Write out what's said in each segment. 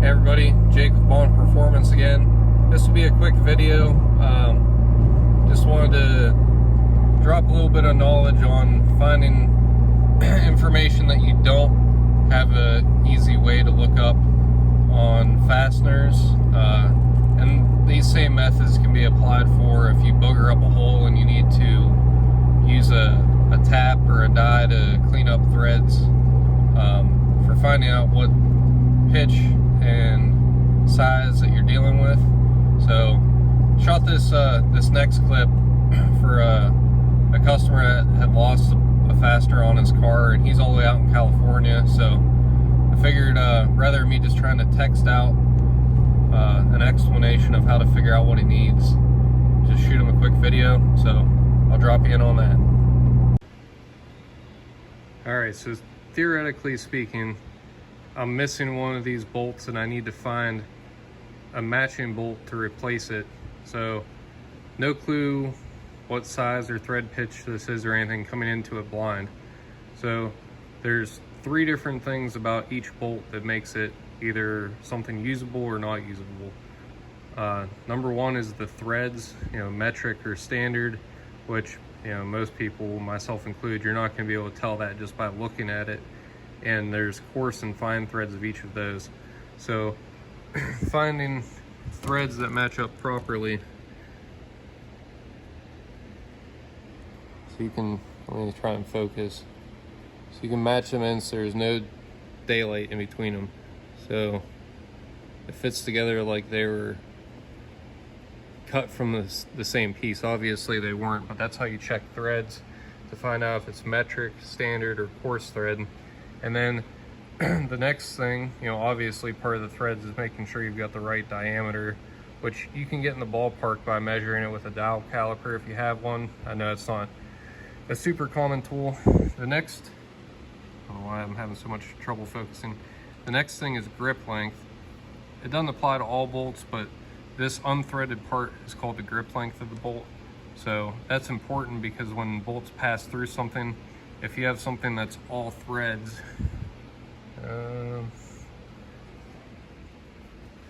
everybody, Jake with Bond Performance again. This will be a quick video. Just wanted to drop a little bit of knowledge on finding information that you don't have an easy way to look up on fasteners. And these same methods can be applied for if you booger up a hole and you need to use a tap or a die to clean up threads, for finding out what pitch and size that you're dealing with. So shot this next clip for a customer that had lost a fastener on his car, and he's all the way out in California. So I figured rather than me just trying to text out an explanation of how to figure out what he needs, just shoot him a quick video. So I'll drop you in on that. Alright, so theoretically speaking, I'm missing one of these bolts and I need to find a matching bolt to replace it. So no clue what size or thread pitch this is or anything, coming into it blind. So there's 3 different things about each bolt that makes it either something usable or not usable. Number 1 is the threads, metric or standard, which most people, myself included, you're not going to be able to tell that just by looking at it. And there's coarse and fine threads of each of those. So finding threads that match up properly. So you can, let me try and focus. So you can match them in so there's no daylight in between them. So it fits together like they were cut from the same piece. Obviously they weren't, but that's how you check threads, to find out if it's metric, standard, or coarse thread. And then the next thing, obviously part of the threads is making sure you've got the right diameter, which you can get in the ballpark by measuring it with a dowel caliper if you have one. I know it's not a super common tool. The next, I don't know why I'm having so much trouble focusing. The next thing is grip length. It doesn't apply to all bolts, but this unthreaded part is called the grip length of the bolt. So that's important because when bolts pass through something, if you have something that's all threads,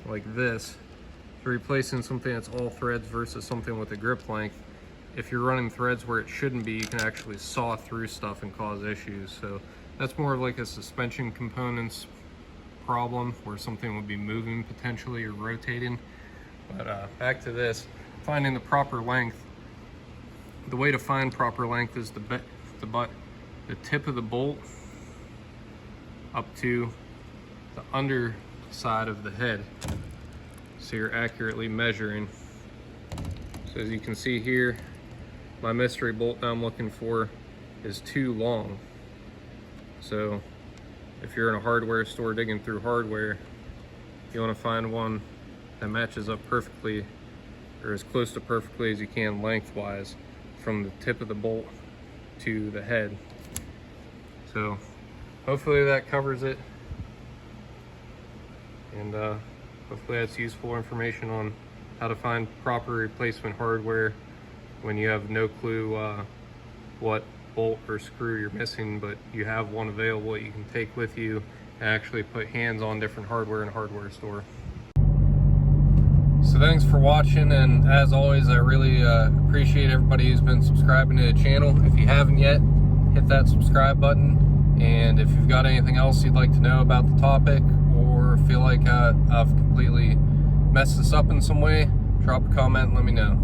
like this, so replacing something that's all threads versus something with a grip length, if you're running threads where it shouldn't be, you can actually saw through stuff and cause issues. So that's more of like a suspension components problem where something would be moving potentially or rotating. But back to this, finding the proper length. The way to find proper length is the tip of the bolt up to the underside of the head, so you're accurately measuring. So as you can see here, my mystery bolt that I'm looking for is too long. So if you're in a hardware store digging through hardware, you want to find one that matches up perfectly, or as close to perfectly as you can lengthwise, from the tip of the bolt to the head. So hopefully that covers it, and hopefully that's useful information on how to find proper replacement hardware when you have no clue what bolt or screw you're missing, but you have one available that you can take with you and actually put hands on different hardware in a hardware store. So thanks for watching, and as always, I really appreciate everybody who's been subscribing to the channel. If you haven't yet, hit that subscribe button, and if you've got anything else you'd like to know about the topic, or feel like I've completely messed this up in some way, drop a comment and let me know.